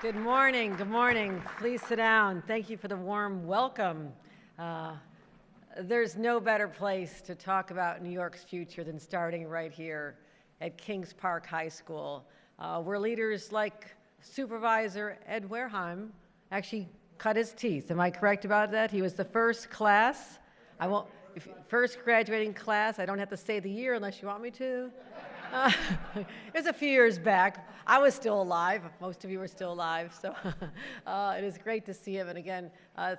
Good morning. Good morning. Please sit down. Thank you for the warm welcome. There's no better place to talk about New York's future than starting right here at Kings Park High School, where leaders like Supervisor Ed Wareheim actually cut his teeth. Am I correct about that? He was the first class. First graduating class. I don't have to say the year unless you want me to. It was a few years back. I was still alive. Most of you were still alive. So it is great to see him. And again,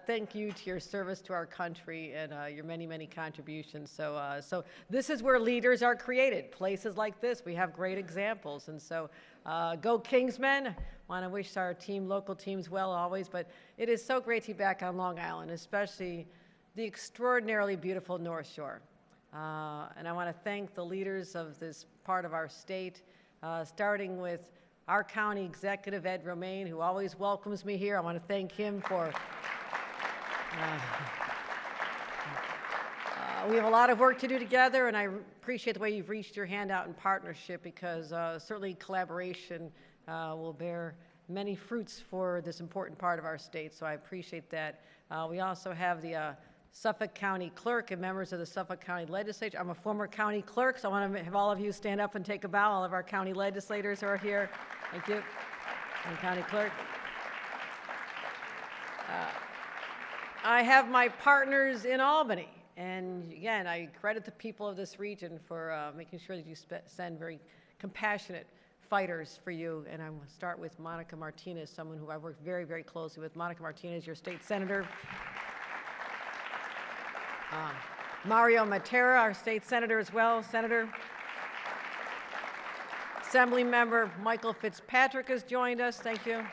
thank you to your service to our country and your many, many contributions. So this is where leaders are created. Places like this, we have great examples. And so go Kingsmen. Want to wish our local teams well always. But it is so great to be back on Long Island, especially the extraordinarily beautiful North Shore. And I want to thank the leaders of this part of our state, starting with our county executive, Ed Romaine, who always welcomes me here. I want to thank him for... we have a lot of work to do together, and I appreciate the way you've reached your hand out in partnership, because certainly collaboration will bear many fruits for this important part of our state, so I appreciate that. We also have the Suffolk County Clerk and members of the Suffolk County Legislature. I'm a former county clerk, so I want to have all of you stand up and take a bow. All of our county legislators who are here. Thank you. And County Clerk. I have my partners in Albany. And again, I credit the people of this region for making sure that you send very compassionate fighters for you. And I'm going to start with Monica Martinez, someone who I worked very, very closely with. Monica Martinez, your state senator. Mario Matera, our state senator as well, Senator. Assembly member Michael Fitzpatrick has joined us. Thank you.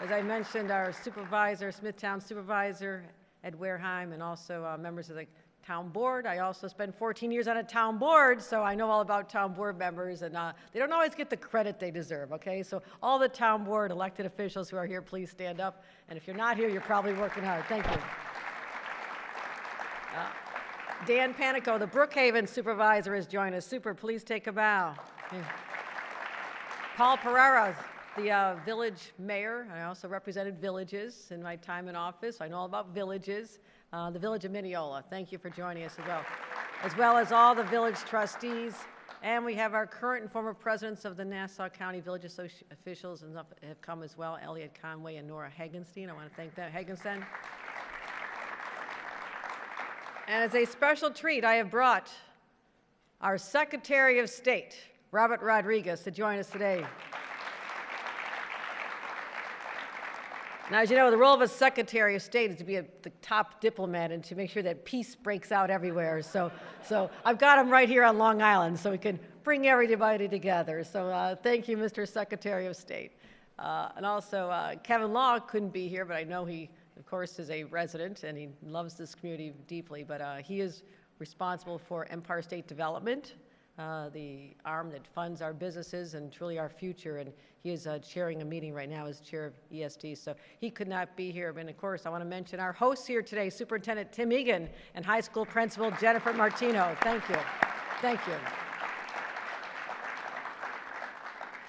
As I mentioned, our supervisor, Smithtown supervisor, Ed Wareheim, and also members of the town board. I also spent 14 years on a town board, so I know all about town board members, and they don't always get the credit they deserve, okay? So all the town board elected officials who are here, please stand up. And if you're not here, you're probably working hard. Thank you. Dan Panico, the Brookhaven supervisor, has joined us. Super, please take a bow. Paul Pereira, the village mayor. I also represented villages in my time in office. I know all about villages. The village of Mineola, thank you for joining us as well as all the village trustees. And we have our current and former presidents of the Nassau County Village officials and have come as well, Elliot Conway and Nora Hagenstein. I want to thank them, Hagenstein. And as a special treat, I have brought our Secretary of State, Robert Rodriguez, to join us today. Now, as you know, the role of a Secretary of State is to be the top diplomat and to make sure that peace breaks out everywhere. So I've got him right here on Long Island so we can bring everybody together. So thank you, Mr. Secretary of State. And also, Kevin Law couldn't be here, but I know he, of course, is a resident, and he loves this community deeply, but he is responsible for Empire State Development, the arm that funds our businesses and truly our future, and he is chairing a meeting right now as chair of ESD, so he could not be here. But of course, I want to mention our hosts here today, Superintendent Tim Egan and high school principal Jennifer Martino. Thank you. Thank you.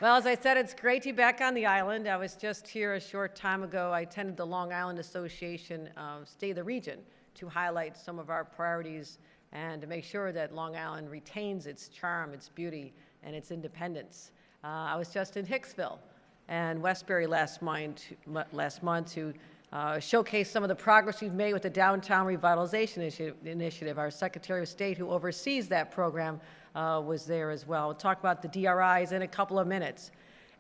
Well, as I said, it's great to be back on the island. I was just here a short time ago. I attended the Long Island Association State of the Region to highlight some of our priorities and to make sure that Long Island retains its charm, its beauty, and its independence. I was just in Hicksville and Westbury last month to showcase some of the progress we've made with the Downtown Revitalization Initiative. Our Secretary of State, who oversees that program, was there as well. We'll talk about the DRIs in a couple of minutes.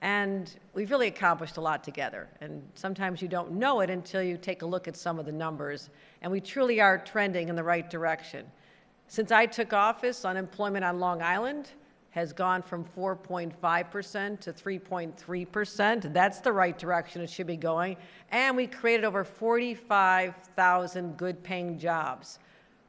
And we've really accomplished a lot together. And sometimes you don't know it until you take a look at some of the numbers. And we truly are trending in the right direction. Since I took office, unemployment on Long Island has gone from 4.5% to 3.3%. That's the right direction it should be going. And we created over 45,000 good-paying jobs.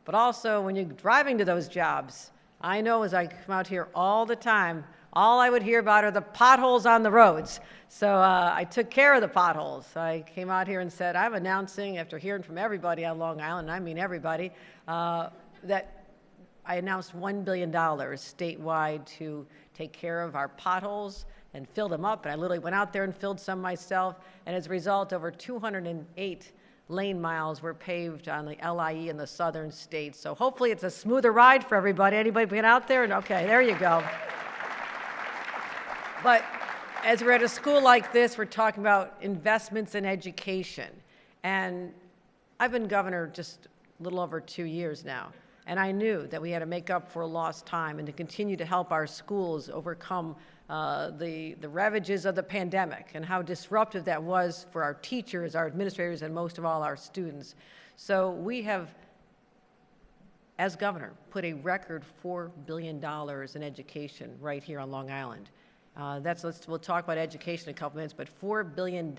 But also, when you're driving to those jobs, I know as I come out here all the time, all I would hear about are the potholes on the roads. So I took care of the potholes. I came out here and said, I'm announcing, after hearing from everybody on Long Island, I mean everybody, that I announced $1 billion statewide to take care of our potholes and filled them up, and I literally went out there and filled some myself, and as a result, over 208 lane miles were paved on the LIE in the southern states. So hopefully it's a smoother ride for everybody. Anybody been out there? Okay, there you go. But as we're at a school like this, we're talking about investments in education. And I've been governor just a little over 2 years now. And I knew that we had to make up for lost time and to continue to help our schools overcome the ravages of the pandemic and how disruptive that was for our teachers, our administrators, and most of all, our students. So we have, as governor, put a record $4 billion in education right here on Long Island. We'll talk about education in a couple minutes, but $4 billion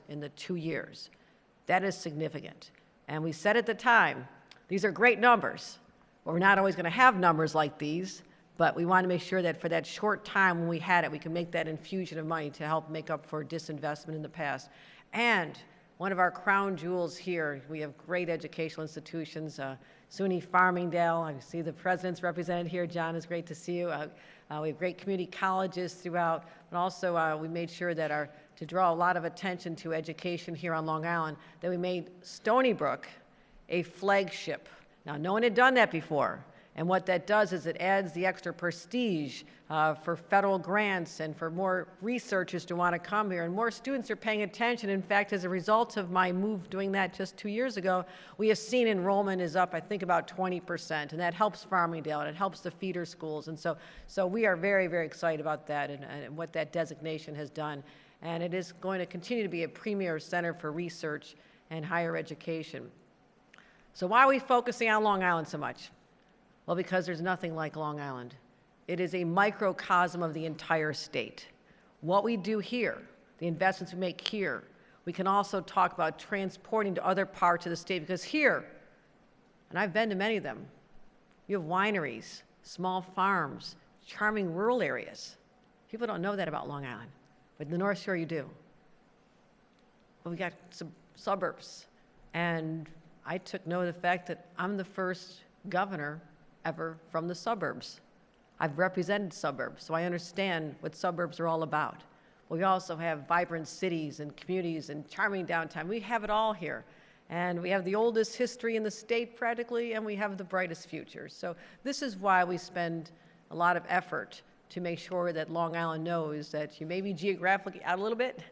in the 2 years. That is significant. And we said at the time, these are great numbers. Well, we're not always going to have numbers like these, but we want to make sure that for that short time when we had it, we can make that infusion of money to help make up for disinvestment in the past. And one of our crown jewels here, we have great educational institutions, SUNY Farmingdale. I see the president's represented here. John, it's great to see you. We have great community colleges throughout, but also we made sure that to draw a lot of attention to education here on Long Island, that we made Stony Brook a flagship. Now, no one had done that before. And what that does is it adds the extra prestige for federal grants and for more researchers to want to come here. And more students are paying attention. In fact, as a result of my move doing that just 2 years ago, we have seen enrollment is up, I think, about 20%. And that helps Farmingdale, and it helps the feeder schools. And so we are very, very excited about that and what that designation has done. And it is going to continue to be a premier center for research and higher education. So why are we focusing on Long Island so much? Well, because there's nothing like Long Island. It is a microcosm of the entire state. What we do here, the investments we make here, we can also talk about transporting to other parts of the state, because here, and I've been to many of them, you have wineries, small farms, charming rural areas. People don't know that about Long Island, but in the North Shore you do. But we got some suburbs, and I took note of the fact that I'm the first governor ever from the suburbs. I've represented suburbs, so I understand what suburbs are all about. We also have vibrant cities and communities and charming downtown. We have it all here. And we have the oldest history in the state practically, and we have the brightest future. So this is why we spend a lot of effort to make sure that Long Island knows that you may be geographically out a little bit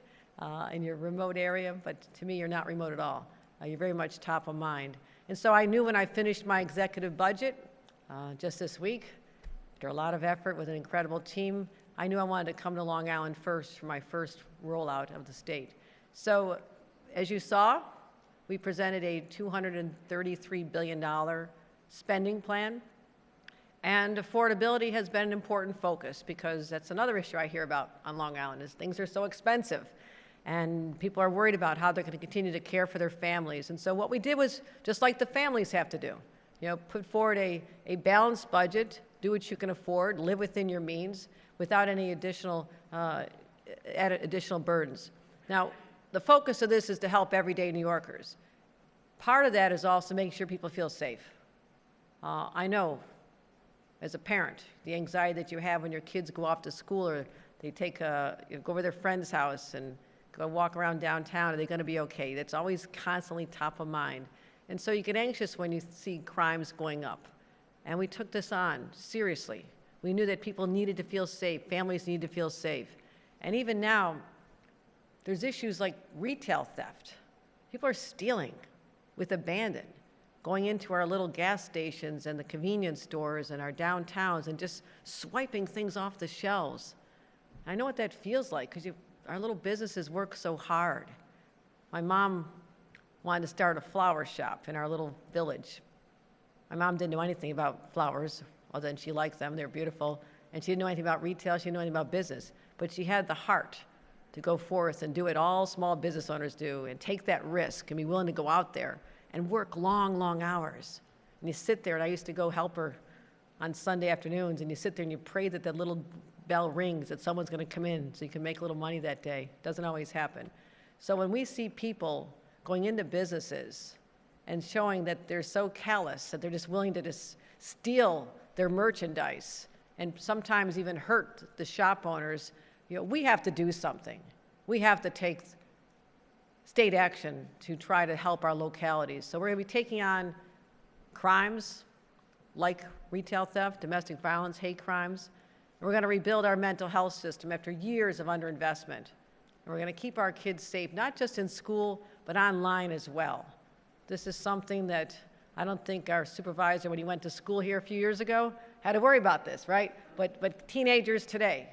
in your remote area, but to me, you're not remote at all. You're very much top of mind. And so I knew when I finished my executive budget just this week, after a lot of effort with an incredible team, I knew I wanted to come to Long Island first for my first rollout of the state. So as you saw, we presented a $233 billion spending plan. And affordability has been an important focus, because that's another issue I hear about on Long Island, is things are so expensive. And people are worried about how they're going to continue to care for their families. And so what we did was, just like the families have to do, put forward a balanced budget, do what you can afford, live within your means, without any additional burdens. Now, the focus of this is to help everyday New Yorkers. Part of that is also making sure people feel safe. I know, as a parent, the anxiety that you have when your kids go off to school, or they go over to their friend's house and go walk around downtown. Are they going to be okay? That's always constantly top of mind. And so you get anxious when you see crimes going up. And we took this on seriously. We knew that people needed to feel safe, families need to feel safe. And even now, there's issues like retail theft. People are stealing with abandon, going into our little gas stations and the convenience stores and our downtowns and just swiping things off the shelves. I know what that feels like, because our little businesses work so hard. My mom wanted to start a flower shop in our little village. My mom didn't know anything about flowers, other than she liked them, they're beautiful, and she didn't know anything about retail, she didn't know anything about business, but she had the heart to go forth and do what all small business owners do, and take that risk and be willing to go out there and work long, long hours. And you sit there, and I used to go help her on Sunday afternoons, and you sit there and you pray that that little bell rings, that someone's going to come in so you can make a little money that day. Doesn't always happen. So when we see people going into businesses and showing that they're so callous, that they're just willing to just steal their merchandise and sometimes even hurt the shop owners, we have to do something. We have to take state action to try to help our localities. So we're going to be taking on crimes like retail theft, domestic violence, hate crimes. And we're going to rebuild our mental health system after years of underinvestment. And we're going to keep our kids safe, not just in school, but online as well. This is something that I don't think our supervisor, when he went to school here a few years ago, had to worry about this, right? But teenagers today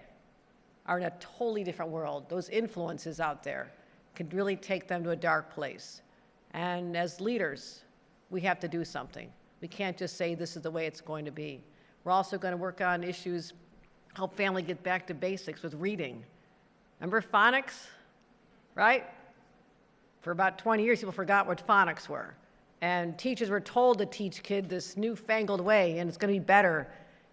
are in a totally different world. Those influences out there could really take them to a dark place. And as leaders, we have to do something. We can't just say this is the way it's going to be. We're also going to work on issues, help family get back to basics with reading. Remember phonics, right? For about 20 years, people forgot what phonics were. And teachers were told to teach kids this newfangled way, and it's going to be better,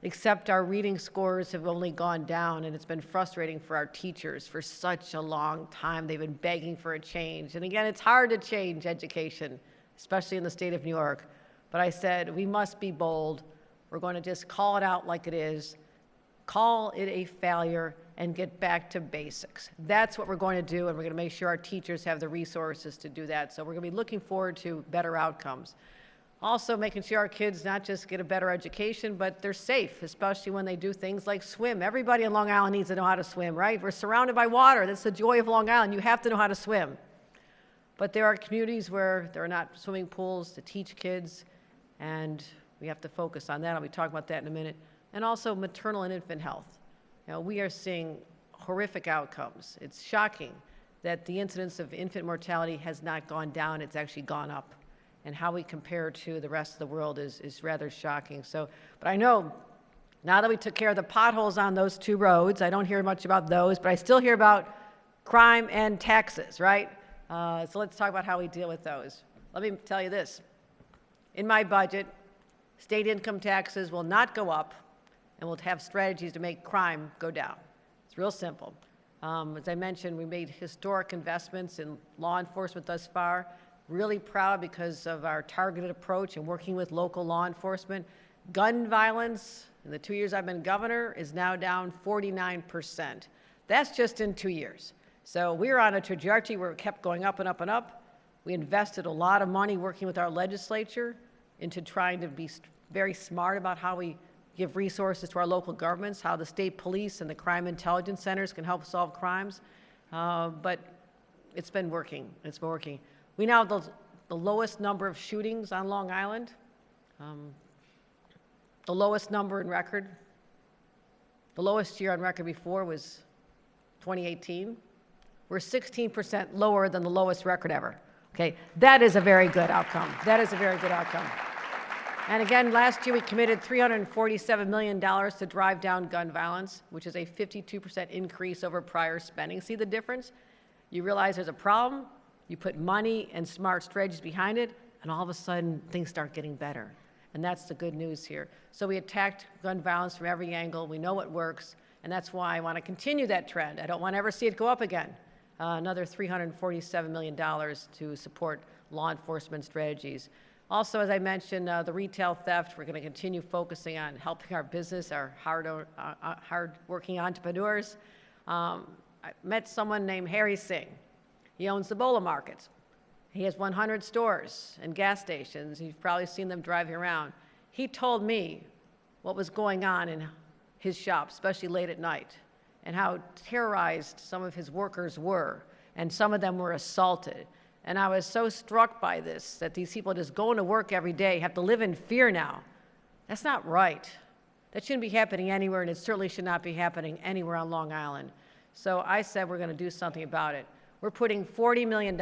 except our reading scores have only gone down, and it's been frustrating for our teachers for such a long time. They've been begging for a change. And again, it's hard to change education, especially in the state of New York. But I said, we must be bold. We're going to just call it out like it is, call it a failure, and get back to basics. That's what we're going to do, and we're going to make sure our teachers have the resources to do that. So we're going to be looking forward to better outcomes. Also making sure our kids not just get a better education, but they're safe, especially when they do things like swim. Everybody in Long Island needs to know how to swim, right? We're surrounded by water. That's the joy of Long Island. You have to know how to swim. But there are communities where there are not swimming pools to teach kids, and we have to focus on that. I'll be talking about that in a minute. And also maternal and infant health. We are seeing horrific outcomes. It's shocking that the incidence of infant mortality has not gone down, it's actually gone up. And how we compare to the rest of the world is rather shocking. But I know, now that we took care of the potholes on those two roads, I don't hear much about those, but I still hear about crime and taxes, right? So let's talk about how we deal with those. Let me tell you this. In my budget, state income taxes will not go up, and we'll have strategies to make crime go down. It's real simple. As I mentioned, we made historic investments in law enforcement thus far. Really proud because of our targeted approach and working with local law enforcement. Gun violence, in the 2 years I've been governor, is now down 49%. That's just in 2 years. So we were on a trajectory where it kept going up and up and up. We invested a lot of money working with our legislature into trying to be very smart about how we give resources to our local governments, how the state police and the crime intelligence centers can help solve crimes. But it's been working. It's been working. We now have the lowest number of shootings on Long Island, the lowest number in record. The lowest year on record before was 2018. We're 16% lower than the lowest record ever. Okay, that is a very good outcome. That is a very good outcome. And again, last year we committed $347 million to drive down gun violence, which is a 52% increase over prior spending. See the difference? You realize there's a problem, you put money and smart strategies behind it, and all of a sudden things start getting better. And that's the good news here. So we attacked gun violence from every angle. We know it works, and that's why I want to continue that trend. I don't want to ever see it go up again. Another $347 million to support law enforcement strategies. Also, as I mentioned, the retail theft, we're going to continue focusing on helping our business, our hard-working entrepreneurs. I met someone named Harry Singh. He owns the Bola Markets. He has 100 stores and gas stations. You've probably seen them driving around. He told me what was going on in his shop, especially late at night, and how terrorized some of his workers were, and some of them were assaulted. And I was so struck by this, that these people just going to work every day have to live in fear now. That's not right. That shouldn't be happening anywhere, and it certainly should not be happening anywhere on Long Island. So I said we're going to do something about it. We're putting $40 million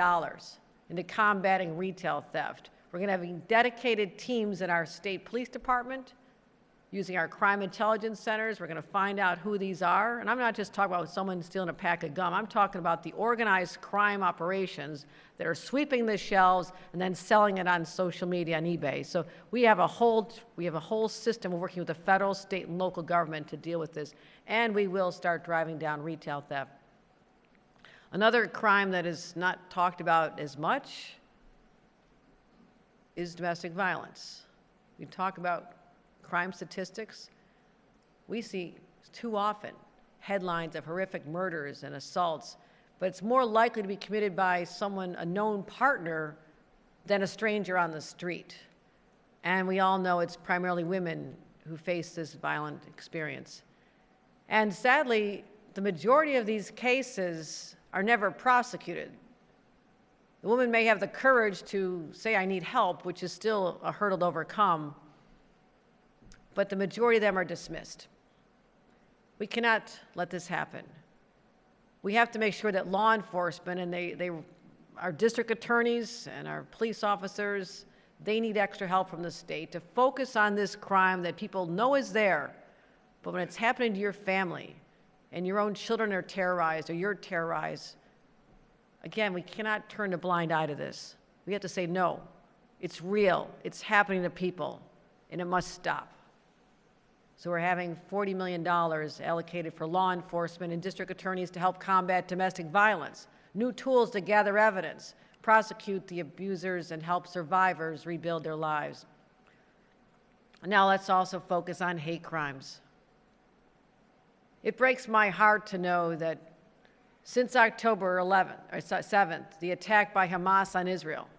into combating retail theft. We're going to have dedicated teams in our state police department, using our crime intelligence centers. We're going to find out who these are. And I'm not just talking about someone stealing a pack of gum. I'm talking about the organized crime operations that are sweeping the shelves and then selling it on social media and eBay. So we have a whole system of working with the federal, state, and local government to deal with this. And we will start driving down retail theft. Another crime that is not talked about as much is domestic violence. We talk about crime statistics. We see too often headlines of horrific murders and assaults, but it's more likely to be committed by someone, a known partner, than a stranger on the street. And we all know it's primarily women who face this violent experience. And sadly, the majority of these cases are never prosecuted. The woman may have the courage to say, I need help, which is still a hurdle to overcome, but the majority of them are dismissed. We cannot let this happen. We have to make sure that law enforcement and our district attorneys and our police officers, they need extra help from the state to focus on this crime that people know is there, but when it's happening to your family and your own children are terrorized or you're terrorized, again, we cannot turn a blind eye to this. We have to say, no, it's real, it's happening to people, and it must stop. So we're having $40 million allocated for law enforcement and district attorneys to help combat domestic violence, new tools to gather evidence, prosecute the abusers, and help survivors rebuild their lives. Now let's also focus on hate crimes. It breaks my heart to know that since October 7th, the attack by Hamas on Israel,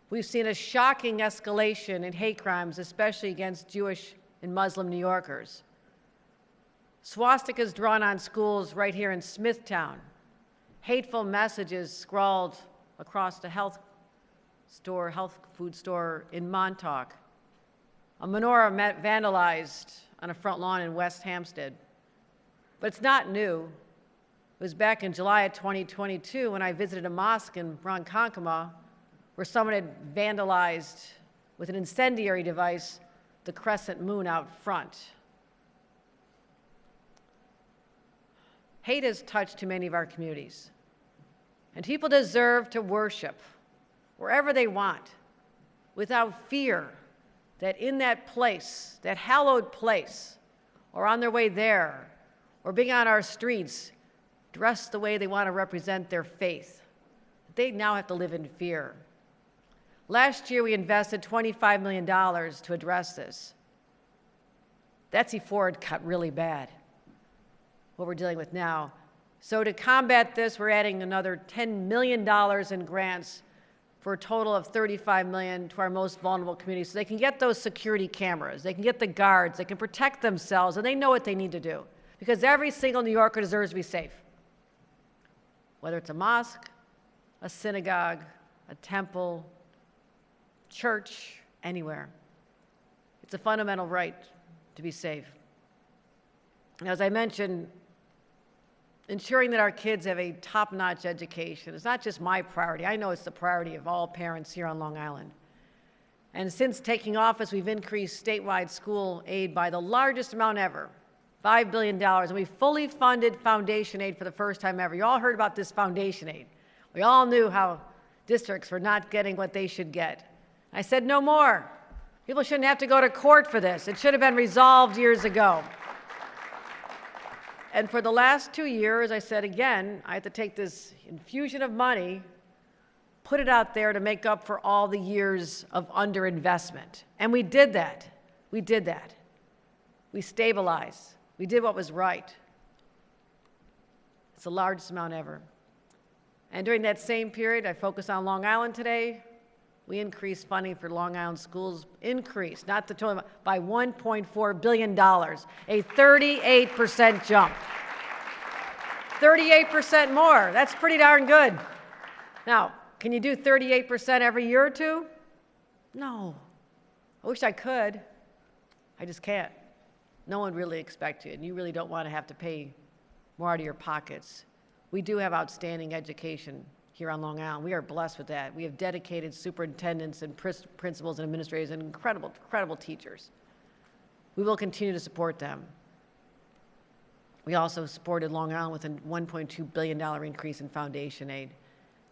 we've seen a shocking escalation in hate crimes, especially against Jewish and Muslim New Yorkers. Swastikas drawn on schools right here in Smithtown, hateful messages scrawled across the health food store in Montauk, a menorah vandalized on a front lawn in West Hampstead. But it's not new. It was back in July of 2022 when I visited a mosque in Ronkonkoma where someone had vandalized with an incendiary device the crescent moon out front. Hate has touched too many of our communities. And people deserve to worship wherever they want without fear that in that place, that hallowed place, or on their way there, or being on our streets, dressed the way they want to represent their faith. They now have to live in fear. Last year, we invested $25 million to address this. That's before it got really bad, what we're dealing with now. So to combat this, we're adding another $10 million in grants for a total of $35 million to our most vulnerable communities so they can get those security cameras, they can get the guards, they can protect themselves, and they know what they need to do. Because every single New Yorker deserves to be safe. Whether it's a mosque, a synagogue, a temple, church, anywhere. It's a fundamental right to be safe. And as I mentioned, ensuring that our kids have a top-notch education is not just my priority. I know it's the priority of all parents here on Long Island. And since taking office, we've increased statewide school aid by the largest amount ever, $5 billion, and we fully funded foundation aid for the first time ever. You all heard about this foundation aid. We all knew how districts were not getting what they should get. I said, no more. People shouldn't have to go to court for this. It should have been resolved years ago. And for the last 2 years, I said again, I have to take this infusion of money, put it out there to make up for all the years of underinvestment. And we did that. We did that. We stabilized. We did what was right. It's the largest amount ever. And during that same period, I focused on Long Island today. We increased funding for Long Island schools, increased, not the total, by $1.4 billion, a 38% jump. 38% more, that's pretty darn good. Now, can you do 38% every year or two? No. I wish I could. I just can't. No one really expects you, and you really don't want to have to pay more out of your pockets. We do have outstanding education here on Long Island. We are blessed with that. We have dedicated superintendents and principals and administrators and incredible, incredible teachers. We will continue to support them. We also supported Long Island with a $1.2 billion increase in foundation aid.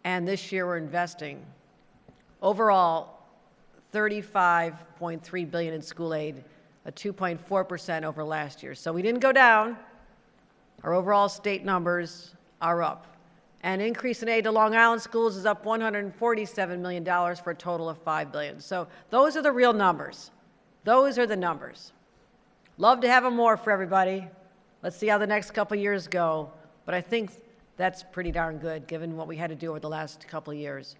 And this year we're investing overall $35.3 billion in school aid, a 2.4% over last year. So we didn't go down. Our overall state numbers are up. And increase in aid to Long Island schools is up $147 million for a total of $5 billion. So those are the real numbers. Those are the numbers. Love to have them more for everybody. Let's see how the next couple years go. But I think that's pretty darn good, given what we had to do over the last couple of years.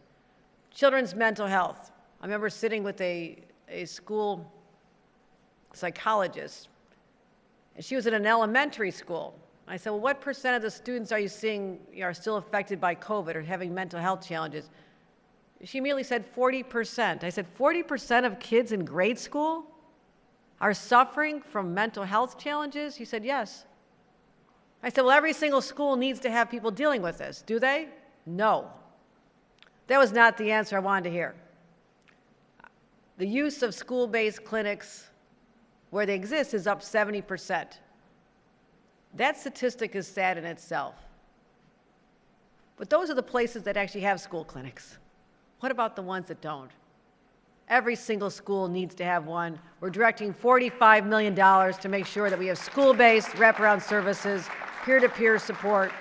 Children's mental health. I remember sitting with a school psychologist, and she was in an elementary school. I said, well, what percent of the students are you seeing are still affected by COVID or having mental health challenges? She immediately said 40%. I said, 40% of kids in grade school are suffering from mental health challenges? She said, yes. I said, well, every single school needs to have people dealing with this. Do they? No. That was not the answer I wanted to hear. The use of school-based clinics where they exist is up 70%. That statistic is sad in itself. But those are the places that actually have school clinics. What about the ones that don't? Every single school needs to have one. We're directing $45 million to make sure that we have school-based wraparound services, peer-to-peer support,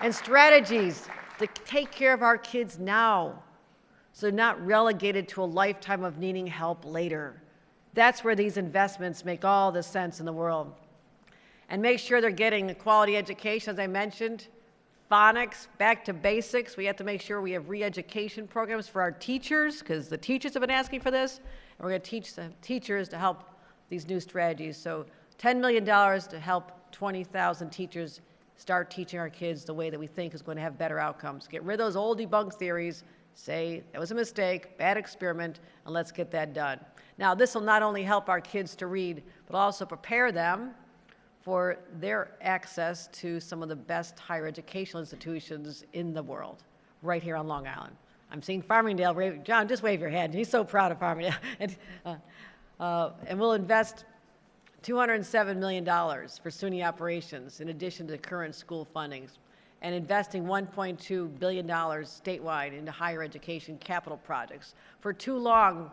and strategies to take care of our kids now, so they're not relegated to a lifetime of needing help later. That's where these investments make all the sense in the world. And make sure they're getting a quality education, as I mentioned. Phonics, back to basics. We have to make sure we have re-education programs for our teachers, because the teachers have been asking for this, and we're going to teach the teachers to help these new strategies. So $10 million to help 20,000 teachers start teaching our kids the way that we think is going to have better outcomes. Get rid of those old debunked theories, say that was a mistake, bad experiment, and let's get that done. Now, this will not only help our kids to read, but also prepare them for their access to some of the best higher educational institutions in the world, right here on Long Island. I'm seeing Farmingdale. John, just wave your hand. He's so proud of Farmingdale. And we'll invest $207 million for SUNY operations in addition to current school fundings, and investing $1.2 billion statewide into higher education capital projects. For too long,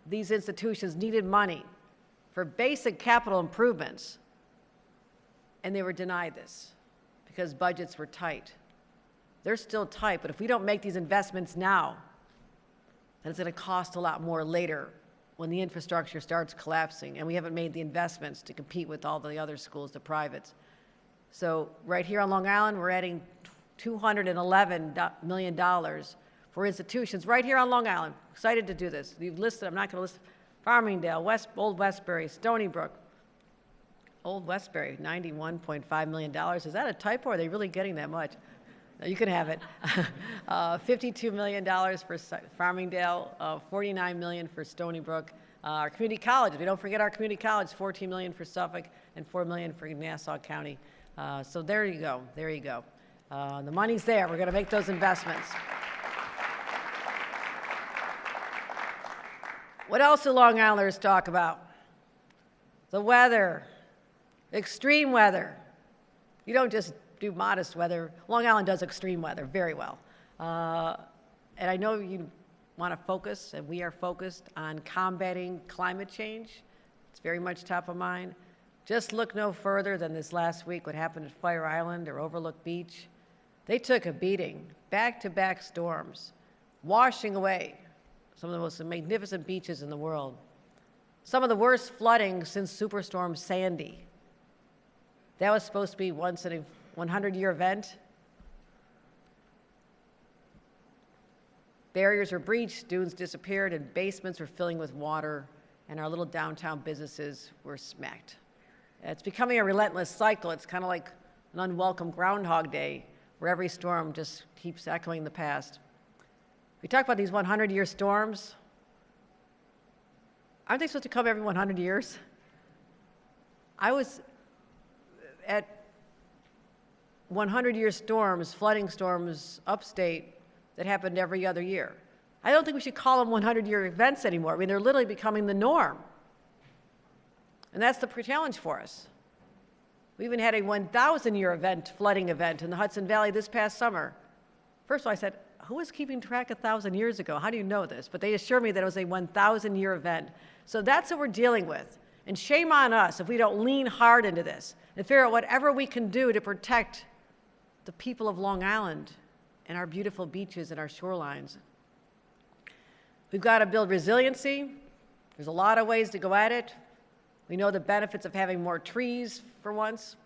these institutions needed money for basic capital improvements, and they were denied this because budgets were tight. They're still tight, but if we don't make these investments now, then it's going to cost a lot more later when the infrastructure starts collapsing and we haven't made the investments to compete with all the other schools, the privates. So right here on Long Island, we're adding $211 million for institutions right here on Long Island. Excited to do this. You've listed, I'm not going to list, Farmingdale, Old Westbury, Stony Brook. Old Westbury, $91.5 million. Is that a typo, or are they really getting that much? No, you can have it. $52 million for Farmingdale, $49 million for Stony Brook. Our community colleges, we don't forget our community college, $14 million for Suffolk and $4 million for Nassau County. So there you go, there you go. The money's there, we're gonna make those investments. What else do Long Islanders talk about? The weather, extreme weather. You don't just do modest weather. Long Island does extreme weather very well. And I know you want to focus, and we are focused on combating climate change. It's very much top of mind. Just look no further than this last week, what happened at Fire Island or Overlook Beach. They took a beating, back-to-back storms, washing away some of the most magnificent beaches in the world. Some of the worst flooding since Superstorm Sandy. That was supposed to be once in a 100-year event. Barriers were breached, dunes disappeared, and basements were filling with water, and our little downtown businesses were smacked. It's becoming a relentless cycle. It's kind of like an unwelcome Groundhog Day, where every storm just keeps echoing the past. We talk about these 100-year storms. Aren't they supposed to come every 100 years? I was at 100-year storms, flooding storms upstate that happened every other year. I don't think we should call them 100-year events anymore. I mean, they're literally becoming the norm. And that's the challenge for us. We even had a 1,000-year event, flooding event in the Hudson Valley this past summer. First of all, I said, who was keeping track 1,000 years ago? How do you know this? But they assured me that it was a 1,000-year event. So that's what we're dealing with. And shame on us if we don't lean hard into this and figure out whatever we can do to protect the people of Long Island and our beautiful beaches and our shorelines. We've got to build resiliency. There's a lot of ways to go at it. We know the benefits of having more trees for once.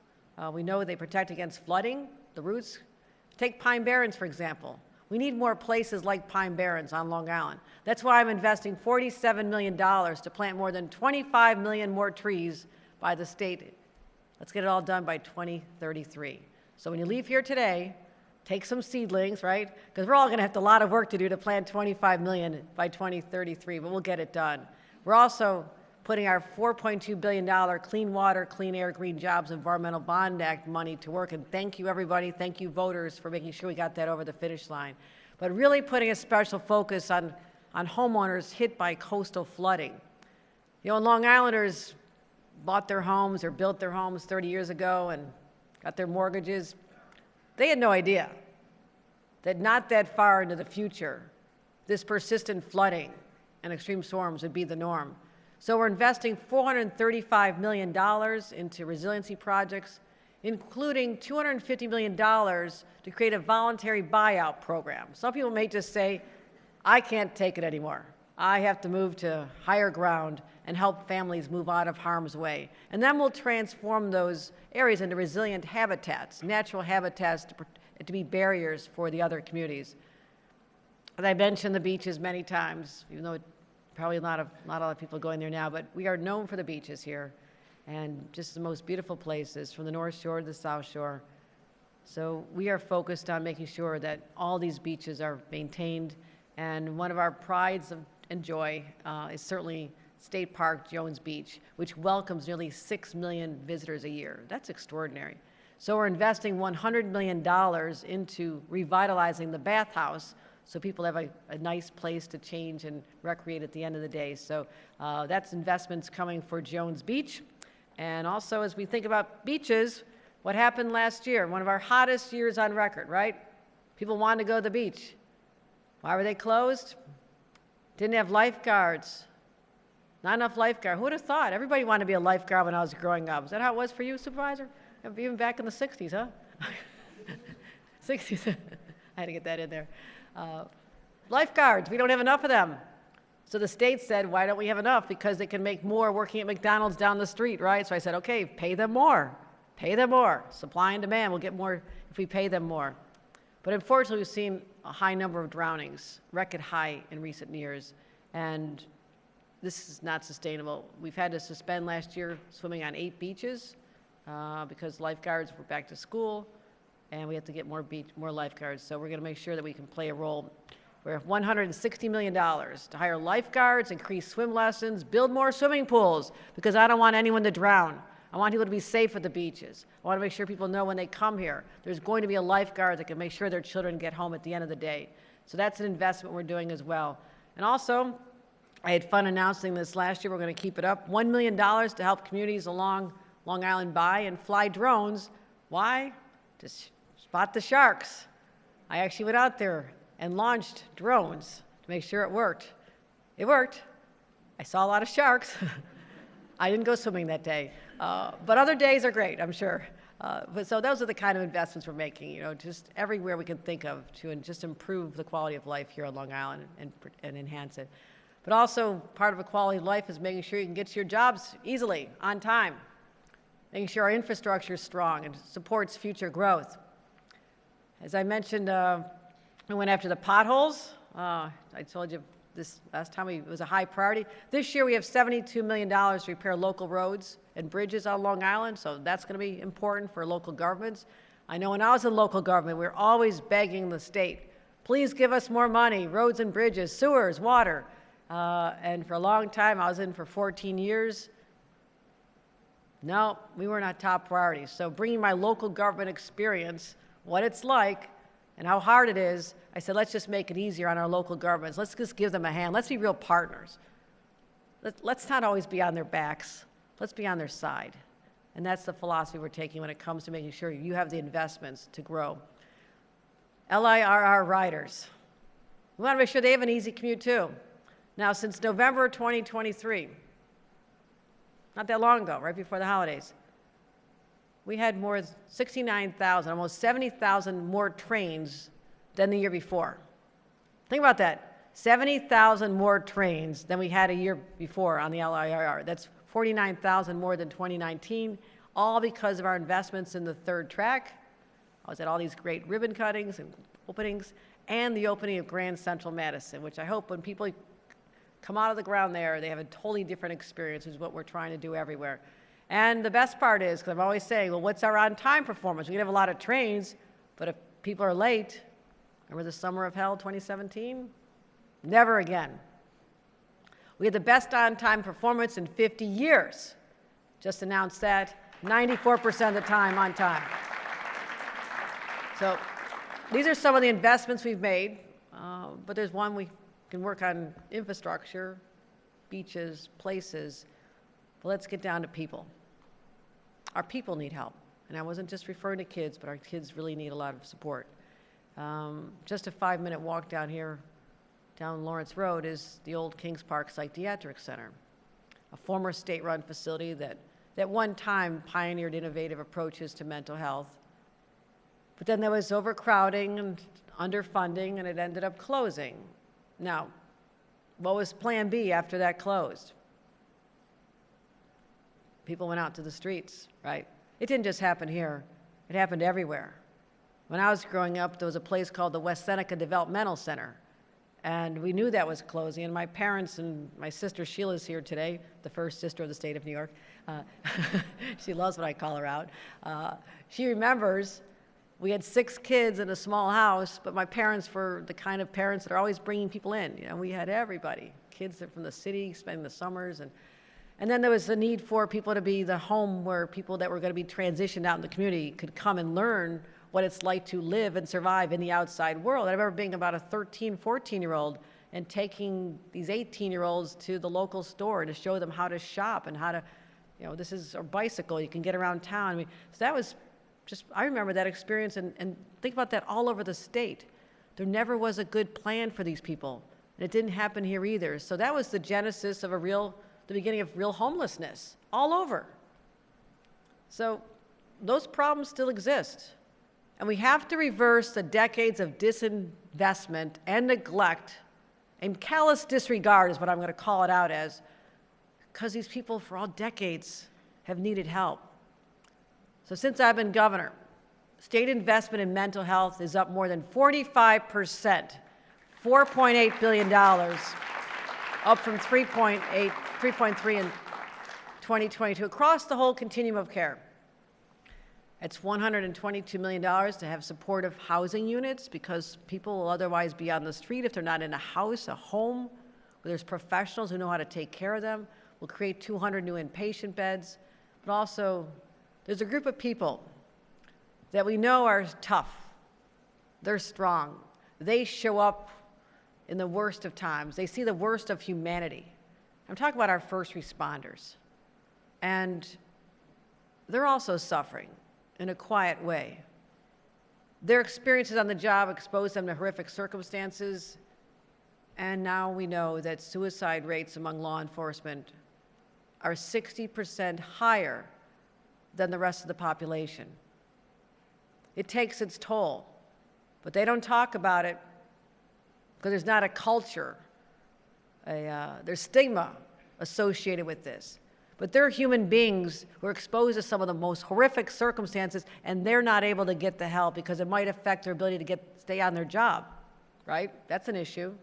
We know they protect against flooding, the roots. Take Pine Barrens, for example. We need more places like Pine Barrens on Long Island. That's why I'm investing $47 million to plant more than 25 million more trees by the state. Let's get it all done by 2033. So when you leave here today, take some seedlings, right? Because we're all going to have a lot of work to do to plant 25 million by 2033, but we'll get it done. We're also putting our $4.2 billion Clean Water, Clean Air, Green Jobs, Environmental Bond Act money to work. And thank you, everybody. Thank you, voters, for making sure we got that over the finish line. But really putting a special focus on homeowners hit by coastal flooding. You know, Long Islanders bought their homes or built their homes 30 years ago and got their mortgages. They had no idea that not that far into the future, this persistent flooding and extreme storms would be the norm. So we're investing $435 million into resiliency projects, including $250 million to create a voluntary buyout program. Some people may just say, I can't take it anymore. I have to move to higher ground and help families move out of harm's way. And then we'll transform those areas into resilient habitats, natural habitats to be barriers for the other communities. As I mentioned the beaches many times, even though probably not a lot of people going there now, but we are known for the beaches here and just the most beautiful places from the North Shore to the South Shore. So we are focused on making sure that all these beaches are maintained, and one of our prides and joy is certainly State Park Jones Beach, which welcomes nearly 6 million visitors a year. That's extraordinary. So we're investing $100 million into revitalizing the bathhouse so people have a nice place to change and recreate at the end of the day. So that's investments coming for Jones Beach. And also, as we think about beaches, what happened last year? One of our hottest years on record, right? People wanted to go to the beach. Why were they closed? Didn't have lifeguards. Not enough lifeguards. Who would have thought? Everybody wanted to be a lifeguard when I was growing up. Is that how it was for you, Supervisor? Even back in the 60s, huh? 60s. I had to get that in there. Lifeguards, we don't have enough of them. So the state said, why don't we have enough? Because they can make more working at McDonald's down the street, right? So I said, okay, pay them more. Pay them more. Supply and demand, we'll get more if we pay them more. But unfortunately, we've seen a high number of drownings, record high in recent years, and this is not sustainable. We've had to suspend last year swimming on 8 beaches because lifeguards were back to school, and we have to get more lifeguards. So we're going to make sure that we can play a role. We have $160 million to hire lifeguards, increase swim lessons, build more swimming pools, because I don't want anyone to drown. I want people to be safe at the beaches. I want to make sure people know when they come here, there's going to be a lifeguard that can make sure their children get home at the end of the day. So that's an investment we're doing as well. And also, I had fun announcing this last year. We're going to keep it up. $1 million to help communities along Long Island buy and fly drones. Why? To spot the sharks. I actually went out there and launched drones to make sure it worked. It worked. I saw a lot of sharks. I didn't go swimming that day. But other days are great, I'm sure. But so those are the kind of investments we're making, you know, just everywhere we can think of to just improve the quality of life here on Long Island and enhance it. But also, part of a quality of life is making sure you can get to your jobs easily, on time, making sure our infrastructure is strong and supports future growth. As I mentioned, we went after the potholes. I told you this last time it was a high priority. This year we have $72 million to repair local roads and bridges on Long Island, so that's going to be important for local governments. I know when I was in local government, we were always begging the state, please give us more money, roads and bridges, sewers, water. And for a long time, I was in for 14 years. No, we were not top priorities. So bringing my local government experience, what it's like, and how hard it is, I said, let's just make it easier on our local governments. Let's just give them a hand. Let's be real partners. Let's not always be on their backs. Let's be on their side. And that's the philosophy we're taking when it comes to making sure you have the investments to grow. LIRR riders. We want to make sure they have an easy commute too. Now, since November 2023, not that long ago, right before the holidays, we had more than 69,000, almost 70,000 more trains than the year before. Think about that. 70,000 more trains than we had a year before on the LIRR. That's 49,000 more than 2019. all because of our investments in the third track. I was at all these great ribbon cuttings and openings, and the opening of Grand Central Madison, which I hope when people come out of the ground there, they have a totally different experience, which is what we're trying to do everywhere. And the best part is, because I'm always saying, well, what's our on-time performance? We can have a lot of trains, but if people are late, remember the summer of hell, 2017? Never again. We had the best on-time performance in 50 years. Just announced that, 94% of the time on time. So these are some of the investments we've made, but there's one we can work on: infrastructure, beaches, places. But let's get down to people. Our people need help. And I wasn't just referring to kids, but our kids really need a lot of support. Just a 5-minute walk down here, down Lawrence Road, is the old Kings Park Psychiatric Center, a former state-run facility that at one time pioneered innovative approaches to mental health. But then there was overcrowding and underfunding, and it ended up closing. Now, what was Plan B after that closed? People went out to the streets, right? It didn't just happen here. It happened everywhere. When I was growing up, there was a place called the West Seneca Developmental Center, and we knew that was closing. And my parents, and my sister Sheila's here today, the first sister of the state of New York. She loves when I call her out. She remembers we had 6 kids in a small house, but my parents were the kind of parents that are always bringing people in. You know, we had everybody, kids that from the city spending the summers, and then there was the need for people to be the home where people that were going to be transitioned out in the community could come and learn what it's like to live and survive in the outside world. I remember being about a 13, 14-year-old and taking these 18-year-olds to the local store to show them how to shop and how to, you know, this is a bicycle, you can get around town. I mean, so that was just, I remember that experience, and think about that all over the state. There never was a good plan for these people, and it didn't happen here either. So that was the genesis of the beginning of real homelessness all over. So those problems still exist. And we have to reverse the decades of disinvestment and neglect and callous disregard is what I'm going to call it out as, because these people for all decades have needed help. So since I've been governor, state investment in mental health is up more than 45%, $4.8 billion, up from 3.3 in 2022, across the whole continuum of care. It's $122 million to have supportive housing units, because people will otherwise be on the street if they're not in a house, a home, where there's professionals who know how to take care of them. We'll create 200 new inpatient beds. But also, there's a group of people that we know are tough. They're strong. They show up in the worst of times. They see the worst of humanity. I'm talking about our first responders. And they're also suffering in a quiet way. Their experiences on the job expose them to horrific circumstances, and now we know that suicide rates among law enforcement are 60% higher than the rest of the population. It takes its toll, but they don't talk about it because there's not a culture, there's stigma associated with this. But they're human beings who are exposed to some of the most horrific circumstances, and they're not able to get the help because it might affect their ability to stay on their job, right? That's an issue.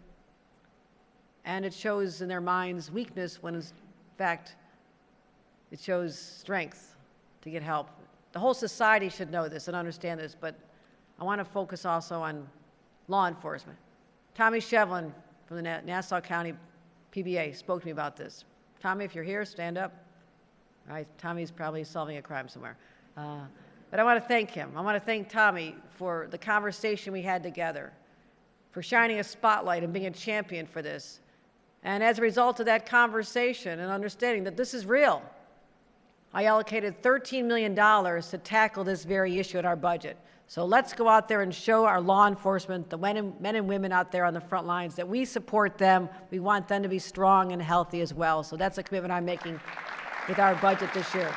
And it shows in their minds weakness when, in fact, it shows strength to get help. The whole society should know this and understand this, but I want to focus also on law enforcement. Tommy Shevlin from the Nassau County PBA spoke to me about this. Tommy, if you're here, stand up. All right, Tommy's probably solving a crime somewhere. But I want to thank him. I want to thank Tommy for the conversation we had together, for shining a spotlight and being a champion for this. And as a result of that conversation and understanding that this is real, I allocated $13 million to tackle this very issue in our budget. So let's go out there and show our law enforcement, the men and women out there on the front lines, that we support them. We want them to be strong and healthy as well. So that's a commitment I'm making with our budget this year.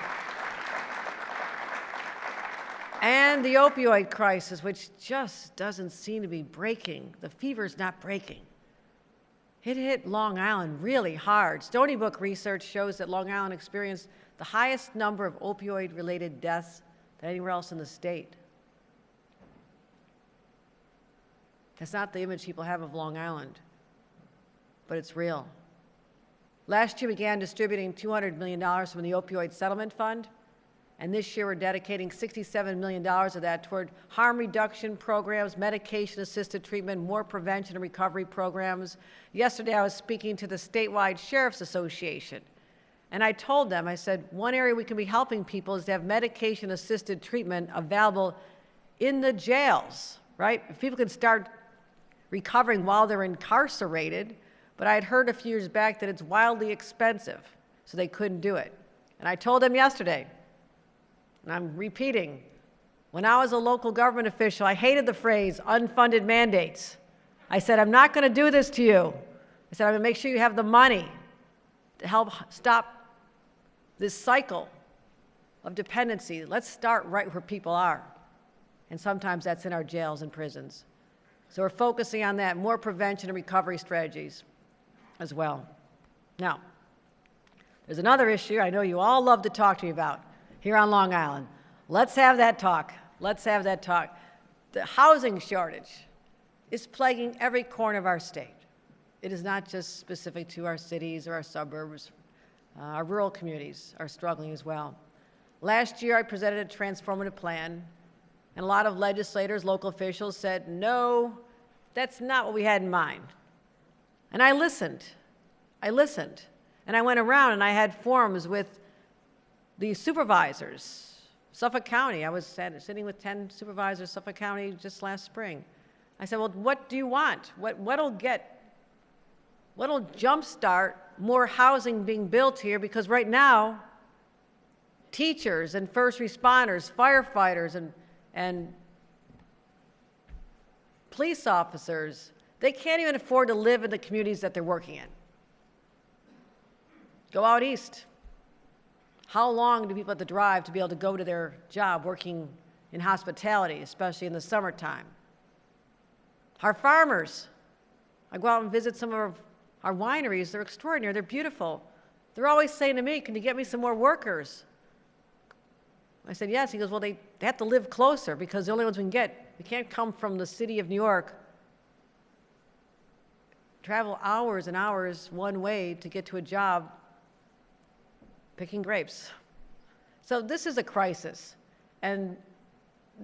And the opioid crisis, which just doesn't seem to be breaking. The fever's not breaking. It hit Long Island really hard. Stony Brook research shows that Long Island experienced the highest number of opioid-related deaths than anywhere else in the state. That's not the image people have of Long Island, but it's real. Last year, we began distributing $200 million from the Opioid Settlement Fund, and this year we're dedicating $67 million of that toward harm reduction programs, medication-assisted treatment, more prevention and recovery programs. Yesterday, I was speaking to the statewide Sheriff's Association, and I told them, I said, one area we can be helping people is to have medication-assisted treatment available in the jails, right? If people can start recovering while they're incarcerated, but I had heard a few years back that it's wildly expensive, so they couldn't do it. And I told them yesterday, and I'm repeating, when I was a local government official, I hated the phrase unfunded mandates. I said, I'm not going to do this to you. I said, I'm going to make sure you have the money to help stop this cycle of dependency. Let's start right where people are. And sometimes that's in our jails and prisons. So we're focusing on that, more prevention and recovery strategies as well. Now, there's another issue I know you all love to talk to me about here on Long Island. Let's have that talk. Let's have that talk. The housing shortage is plaguing every corner of our state. It is not just specific to our cities or our suburbs. Our rural communities are struggling as well. Last year, I presented a transformative plan, and a lot of legislators, local officials said, no, that's not what we had in mind. And I listened. And I went around and I had forums with the supervisors, Suffolk County. I was sitting with 10 supervisors, Suffolk County, just last spring. I said, well, what do you want? What'll jumpstart more housing being built here? Because right now, teachers and first responders, firefighters and police officers, they can't even afford to live in the communities that they're working in. Go out east. How long do people have to drive to be able to go to their job working in hospitality, especially in the summertime? Our farmers. I go out and visit some of our wineries. They're extraordinary. They're beautiful. They're always saying to me, can you get me some more workers? I said, yes. He goes, well, they have to live closer because the only ones we can get, we can't come from the city of New York, travel hours and hours one way to get to a job picking grapes. So this is a crisis. And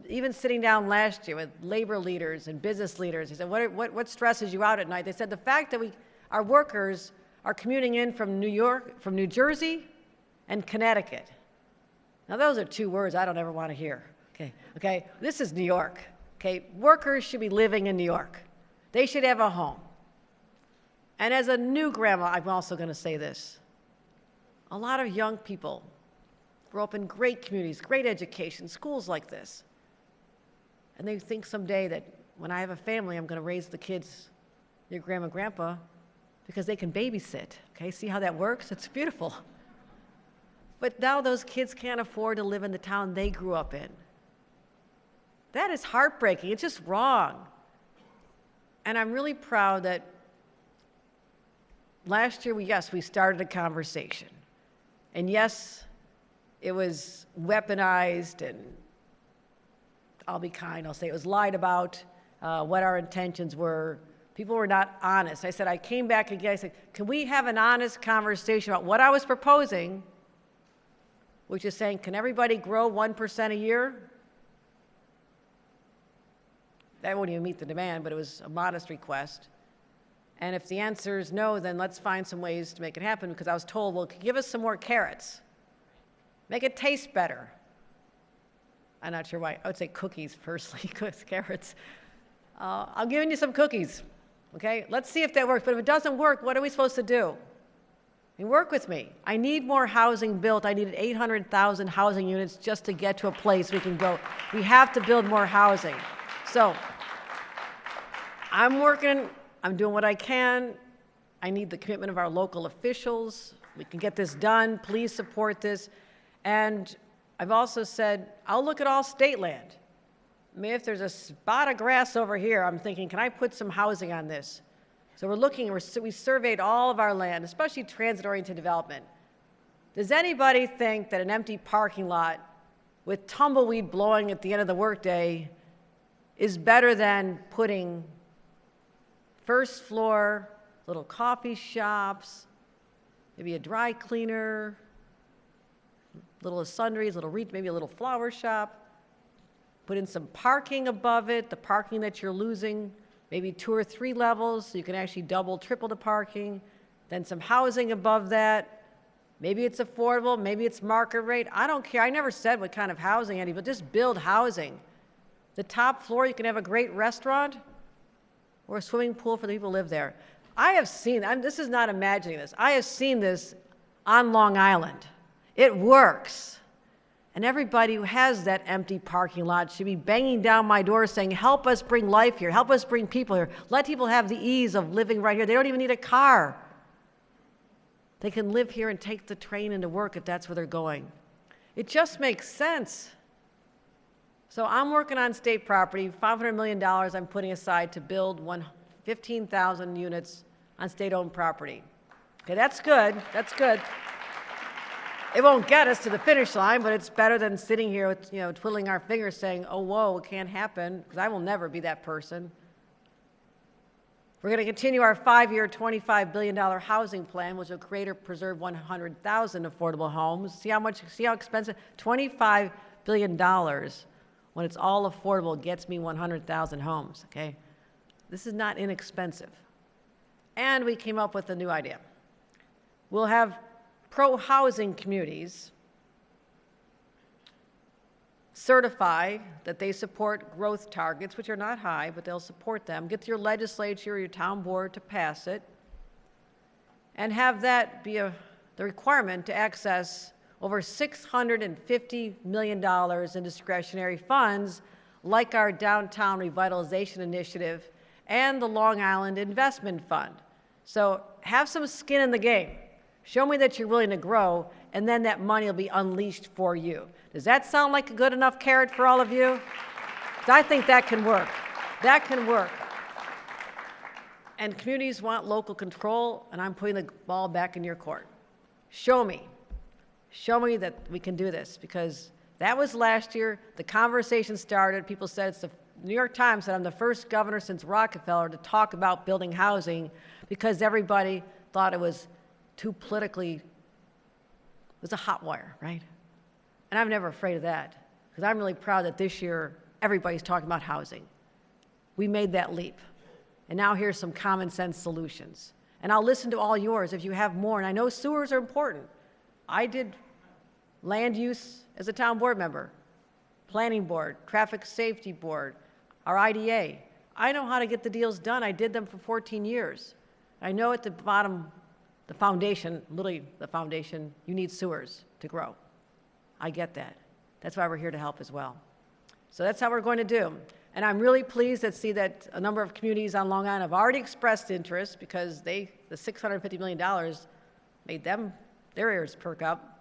even sitting down last year with labor leaders and business leaders, he said, what stresses you out at night? They said the fact that our workers are commuting in from New York, from New Jersey, and Connecticut. Now those are two words I don't ever want to hear. Okay? This is New York. Okay? Workers should be living in New York. They should have a home. And as a new grandma, I'm also going to say this. A lot of young people grow up in great communities, great education, schools like this. And they think someday that when I have a family, I'm going to raise the kids near grandma and grandpa because they can babysit. Okay, see how that works? It's beautiful. But now those kids can't afford to live in the town they grew up in. That is heartbreaking. It's just wrong. And I'm really proud that last year, we started a conversation. And yes, it was weaponized, and I'll be kind, I'll say it was lied about, what our intentions were. People were not honest. I said, I came back again, I said, can we have an honest conversation about what I was proposing, which is saying, can everybody grow 1% a year? That won't even meet the demand, but it was a modest request. And if the answer is no, then let's find some ways to make it happen, because I was told, well, give us some more carrots. Make it taste better. I'm not sure why. I would say cookies personally, carrots. I'm giving you some cookies, okay? Let's see if that works. But if it doesn't work, what are we supposed to do? Work with me. I need more housing built. I needed 800,000 housing units just to get to a place we can go. We have to build more housing. So I'm working. I'm doing what I can. I need the commitment of our local officials. We can get this done. Please support this. And I've also said, I'll look at all state land. I mean, if there's a spot of grass over here, I'm thinking, can I put some housing on this? So we're looking, we surveyed all of our land, especially transit-oriented development, Does anybody think that an empty parking lot with tumbleweed blowing at the end of the workday is better than putting first floor, little coffee shops, maybe a dry cleaner, little sundries, maybe a little flower shop, put in some parking above it, the parking that you're losing, maybe 2 or 3 levels so you can actually double, triple the parking, then some housing above that. Maybe it's affordable, maybe it's market rate. I don't care. I never said what kind of housing, Eddie, but just build housing. The top floor, you can have a great restaurant or a swimming pool for the people who live there. I have seen, this is not imagining this, I have seen this on Long Island. It works. And everybody who has that empty parking lot should be banging down my door saying, help us bring life here, help us bring people here. Let people have the ease of living right here. They don't even need a car. They can live here and take the train into work if that's where they're going. It just makes sense. So I'm working on state property, $500 million I'm putting aside to build 15,000 units on state-owned property. Okay, that's good, that's good. It won't get us to the finish line, but it's better than sitting here with, twiddling our fingers saying, oh, whoa, it can't happen, because I will never be that person. We're going to continue our 5-year, $25 billion housing plan, which will create or preserve 100,000 affordable homes. See how expensive? $25 billion when it's all affordable gets me 100,000 homes, okay? This is not inexpensive. And we came up with a new idea. We'll have pro-housing communities certify that they support growth targets, which are not high, but they'll support them. Get your legislature or your town board to pass it, and have that be the requirement to access over $650 million in discretionary funds, like our Downtown Revitalization Initiative and the Long Island Investment Fund. So have some skin in the game. Show me that you're willing to grow, and then that money will be unleashed for you. Does that sound like a good enough carrot for all of you? 'Cause I think that can work. That can work. And communities want local control, and I'm putting the ball back in your court. Show me. Show me that we can do this, because that was last year. The conversation started. People said, the New York Times said I'm the first governor since Rockefeller to talk about building housing, because everybody thought it was too politically, it was a hot wire, right? And I'm never afraid of that, because I'm really proud that this year everybody's talking about housing. We made that leap. And now here's some common sense solutions. And I'll listen to all yours if you have more. And I know sewers are important. I did land use as a town board member, planning board, traffic safety board, our IDA. I know how to get the deals done. I did them for 14 years. I know at the bottom, the foundation, literally the foundation, you need sewers to grow. I get that. That's why we're here to help as well. So that's how we're going to do. And I'm really pleased to see that a number of communities on Long Island have already expressed interest, because the $650 million made their ears perk up.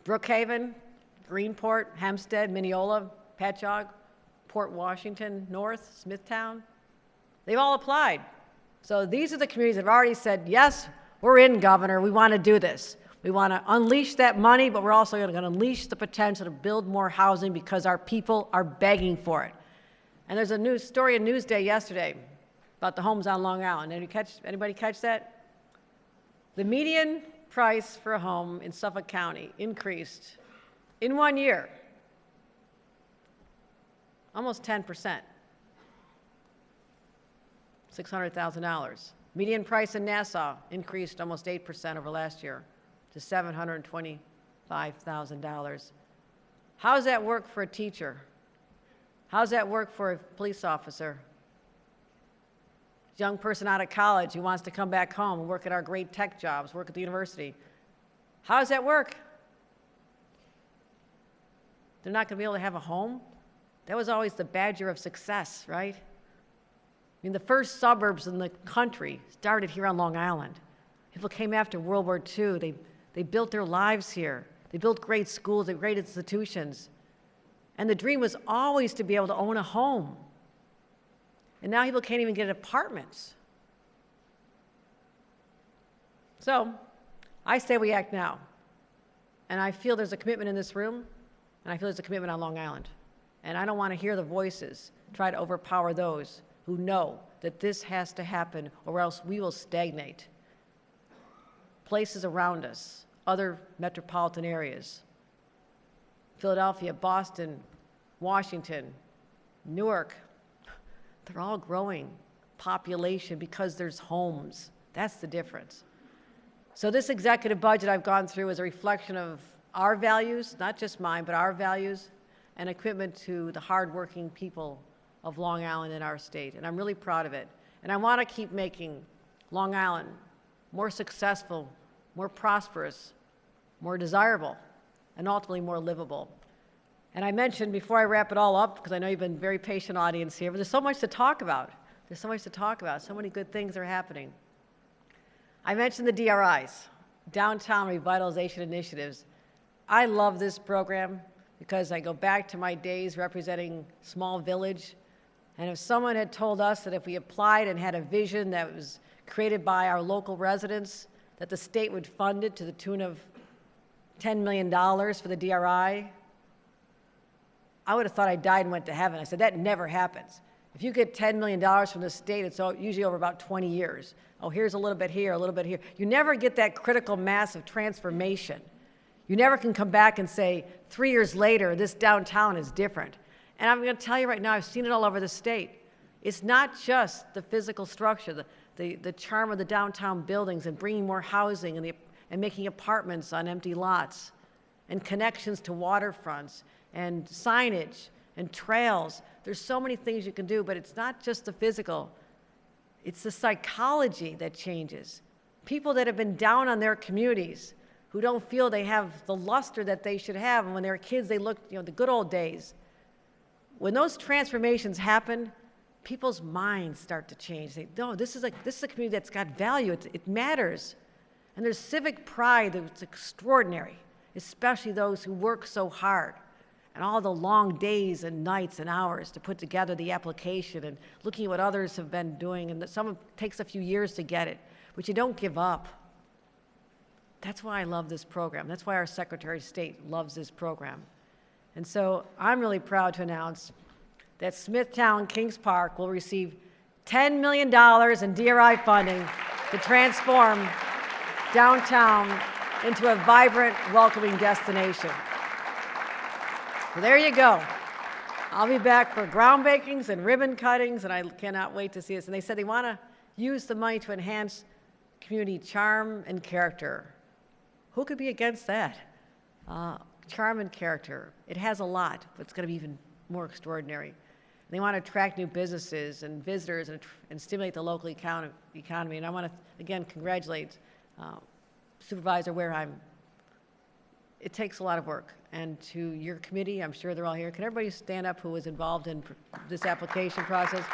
Brookhaven, Greenport, Hempstead, Mineola, Patchogue, Port Washington North, Smithtown, they've all applied. So these are the communities that have already said, yes, we're in, Governor, we want to do this. We want to unleash that money, but we're also going to unleash the potential to build more housing, because our people are begging for it. And there's a news story in Newsday yesterday about the homes on Long Island. Anybody catch that? The median price for a home in Suffolk County increased in 1 year almost 10%, $600,000. Median price in Nassau increased almost 8% over last year to $725,000. How does that work for a teacher? How does that work for a police officer? A young person out of college who wants to come back home and work at our great tech jobs, work at the university. How does that work? They're not going to be able to have a home? That was always the badger of success, right? I mean, the first suburbs in the country started here on Long Island. People came after World War II. They built their lives here. They built great schools, they great institutions. And the dream was always to be able to own a home. And now people can't even get apartments. So I say we act now. And I feel there's a commitment in this room, and I feel there's a commitment on Long Island. And I don't want to hear the voices try to overpower those who know that this has to happen or else we will stagnate. Places around us, other metropolitan areas, Philadelphia, Boston, Washington, Newark, they're all growing population because there's homes. That's the difference. So this executive budget I've gone through is a reflection of our values, not just mine, but our values, and a commitment to the hardworking people of Long Island and our state. And I'm really proud of it. And I want to keep making Long Island more successful, more prosperous, more desirable, and ultimately more livable. And I mentioned before I wrap it all up, because I know you've been a very patient audience here, but there's so much to talk about. There's so much to talk about. So many good things are happening. I mentioned the DRIs, Downtown Revitalization Initiatives. I love this program because I go back to my days representing small village. And if someone had told us that if we applied and had a vision that was created by our local residents, that the state would fund it to the tune of $10 million for the DRI, I would have thought I died and went to heaven. I said, that never happens. If you get $10 million from the state, it's usually over about 20 years. Oh, here's a little bit here, a little bit here. You never get that critical mass of transformation. You never can come back and say, 3 years later, this downtown is different. And I'm going to tell you right now, I've seen it all over the state. It's not just the physical structure, the charm of the downtown buildings and bringing more housing and making apartments on empty lots and connections to waterfronts and signage and trails. There's so many things you can do, but it's not just the physical. It's the psychology that changes. People that have been down on their communities, who don't feel they have the luster that they should have, and when they were kids, they looked, the good old days. When those transformations happen, people's minds start to change. They, no, this is a community that's got value. It matters. And there's civic pride that's extraordinary, especially those who work so hard and all the long days and nights and hours to put together the application and looking at what others have been doing. And some takes a few years to get it, but you don't give up. That's why I love this program. That's why our Secretary of State loves this program. And so I'm really proud to announce that Smithtown-Kings Park will receive $10 million in DRI funding to transform downtown into a vibrant, welcoming destination. So there you go. I'll be back for groundbreakings and ribbon cuttings, and I cannot wait to see this. And they said they want to use the money to enhance community charm and character. Who could be against that? Charm and character. It has a lot, but it's going to be even more extraordinary. And they want to attract new businesses and visitors and stimulate the local economy. And I want to, again, congratulate Supervisor Wareheim. It takes a lot of work. And to your committee, I'm sure they're all here. Can everybody stand up who was involved in this application process?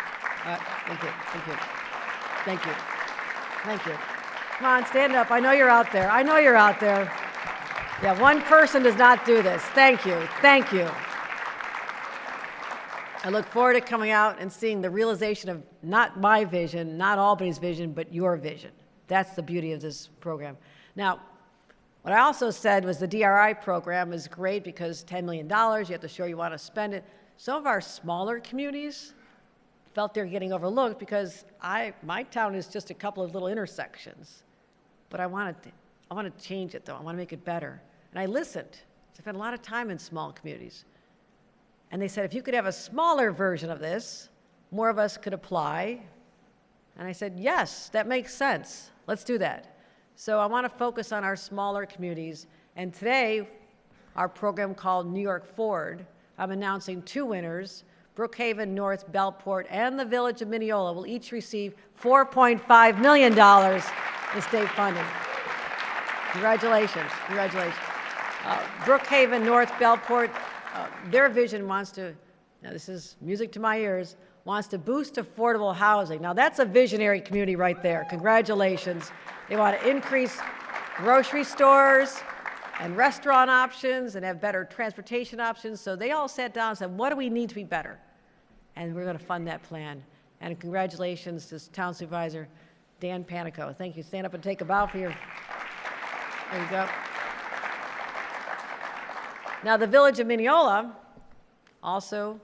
Thank you, thank you, thank you, thank you. Come on, stand up. I know you're out there. I know you're out there. Yeah, one person does not do this. Thank you, thank you. I look forward to coming out and seeing the realization of not my vision, not Albany's vision, but your vision. That's the beauty of this program. Now, what I also said was the DRI program is great because $10 million, you have to show you want to spend it. Some of our smaller communities felt they're getting overlooked because my town is just a couple of little intersections. But I want to change it, though. I want to make it better. And I listened. I spent a lot of time in small communities. And they said, if you could have a smaller version of this, more of us could apply. And I said, yes, that makes sense. Let's do that. So I want to focus on our smaller communities. And today, our program called New York Forward, I'm announcing 2 winners. Brookhaven-North Bellport and the Village of Mineola will each receive $4.5 million in state funding. Congratulations, congratulations. Brookhaven-North Bellport, their vision wants to, now this is music to my ears, wants to boost affordable housing. Now that's a visionary community right there. Congratulations. They want to increase grocery stores and restaurant options and have better transportation options. So they all sat down and said, what do we need to be better? And we're going to fund that plan. And congratulations to Town Supervisor Dan Panico. Thank you. Stand up and take a bow for your, there you go. Now, the village of Mineola, also,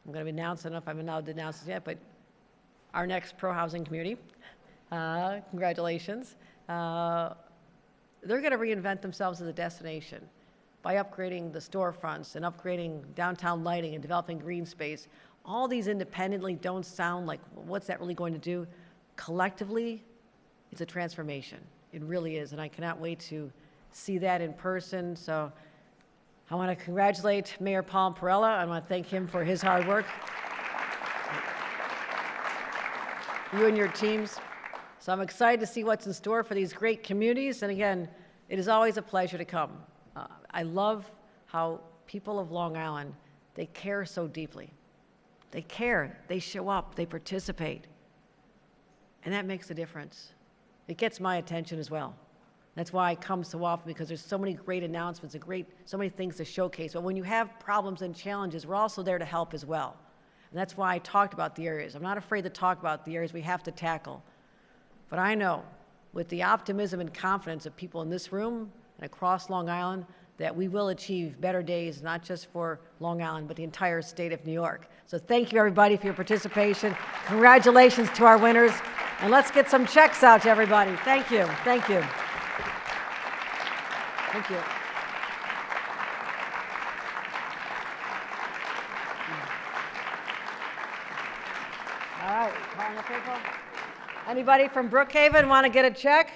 I'm going to announce, I don't know if I'm allowed to announce this yet, but our next pro-housing community, congratulations. They're going to reinvent themselves as a destination by upgrading the storefronts and upgrading downtown lighting and developing green space. All these independently don't sound like, what's that really going to do? Collectively, it's a transformation. It really is, and I cannot wait to see that in person. So I want to congratulate Mayor Paul Perella. I want to thank him for his hard work. You and your teams. So I'm excited to see what's in store for these great communities. And again, it is always a pleasure to come. I love how people of Long Island, they care so deeply. They care, they show up, they participate. And that makes a difference. It gets my attention as well. That's why I come so often, because there's so many great announcements and so many things to showcase. But when you have problems and challenges, we're also there to help as well. And that's why I talked about the areas. I'm not afraid to talk about the areas we have to tackle. But I know, with the optimism and confidence of people in this room and across Long Island, that we will achieve better days, not just for Long Island, but the entire state of New York. So thank you, everybody, for your participation. Congratulations to our winners. And let's get some checks out to everybody. Thank you. Thank you. Thank you. All right, calling the people. Anybody from Brookhaven want to get a check?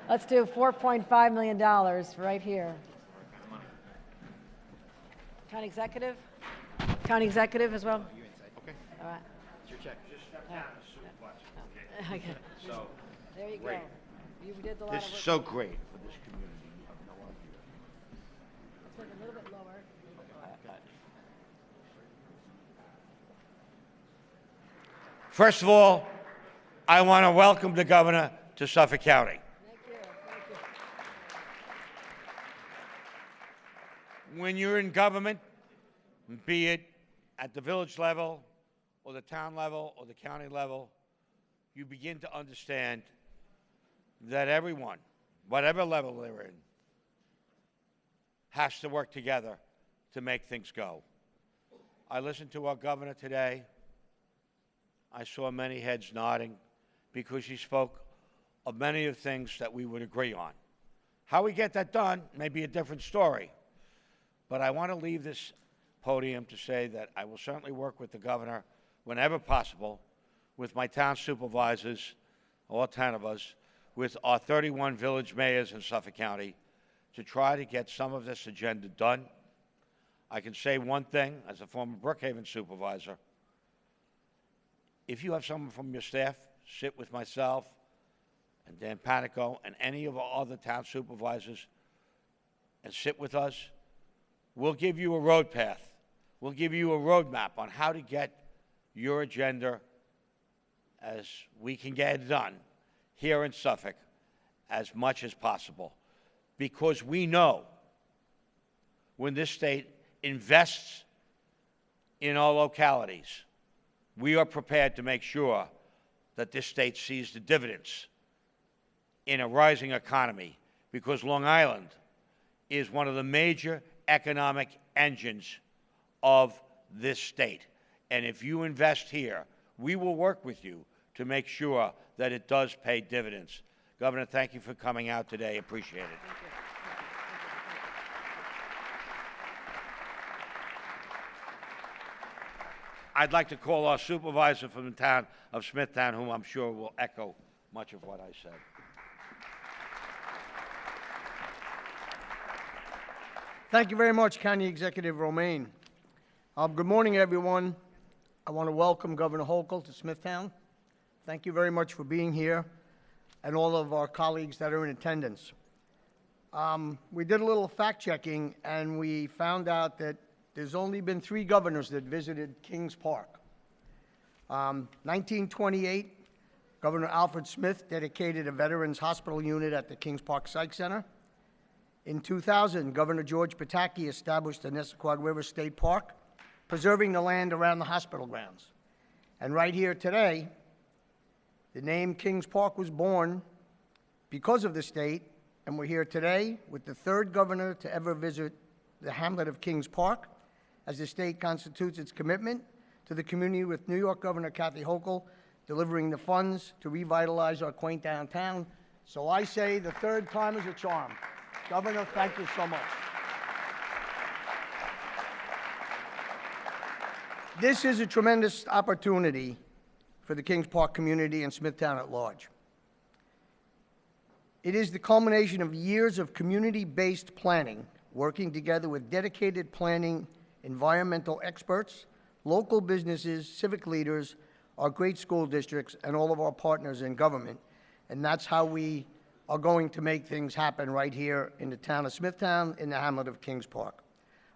Let's do $4.5 million right here. County executive? County executive as well? Okay. All right. It's your check. Just step down the supervisor. Okay. So, There you go. great. You did a lot This of is work. so great for this community. You have no idea. Let's take a little bit lower. First of all, I want to welcome the governor to Suffolk County. Thank you. Thank you. When you're in government, be it at the village level or the town level or the county level, you begin to understand that everyone, whatever level they're in, has to work together to make things go. I listened to our governor today. I saw many heads nodding because he spoke of many of the things that we would agree on. How we get that done may be a different story, but I want to leave this podium to say that I will certainly work with the governor whenever possible, with my town supervisors, all 10 of us, with our 31 village mayors in Suffolk County, to try to get some of this agenda done. I can say one thing as a former Brookhaven supervisor. If you have someone from your staff sit with myself and Dan Panico and any of our other town supervisors and sit with us, we'll give you a road path. We'll give you a roadmap on how to get your agenda, as we can get it done here in Suffolk, as much as possible. Because we know when this state invests in our localities, we are prepared to make sure that this state sees the dividends in a rising economy, because Long Island is one of the major economic engines of this state. And if you invest here, we will work with you to make sure that it does pay dividends. Governor, thank you for coming out today. Appreciate it. Thank you. I'd like to call our supervisor from the town of Smithtown, whom I'm sure will echo much of what I said. Thank you very much, County Executive Romaine. Good morning, everyone. I want to welcome Governor Hochul to Smithtown. Thank you very much for being here, and all of our colleagues that are in attendance. We did a little fact-checking, and we found out that there's only been 3 governors that visited Kings Park. 1928, Governor Alfred Smith dedicated a Veterans Hospital unit at the Kings Park Psych Center. In 2000, Governor George Pataki established the Nessequag River State Park, preserving the land around the hospital grounds. And right here today, the name Kings Park was born because of the state, and we're here today with the 3rd governor to ever visit the hamlet of Kings Park as the state constitutes its commitment to the community with New York Governor Kathy Hochul delivering the funds to revitalize our quaint downtown. So I say the third time is a charm. Governor, thank you so much. This is a tremendous opportunity for the Kings Park community and Smithtown at large. It is the culmination of years of community-based planning, working together with dedicated planning, environmental experts, local businesses, civic leaders, our great school districts, and all of our partners in government. And that's how we are going to make things happen right here in the town of Smithtown, in the hamlet of Kings Park.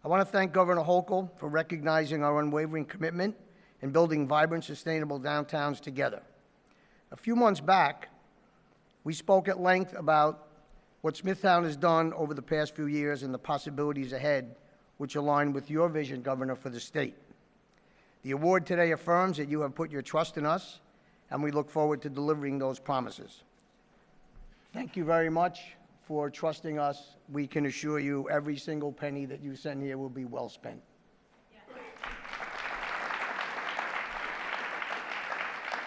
I want to thank Governor Hochul for recognizing our unwavering commitment in building vibrant, sustainable downtowns together. A few months back, we spoke at length about what Smithtown has done over the past few years and the possibilities ahead, which align with your vision, Governor, for the state. The award today affirms that you have put your trust in us, and we look forward to delivering those promises. Thank you very much for trusting us. We can assure you every single penny that you send here will be well spent.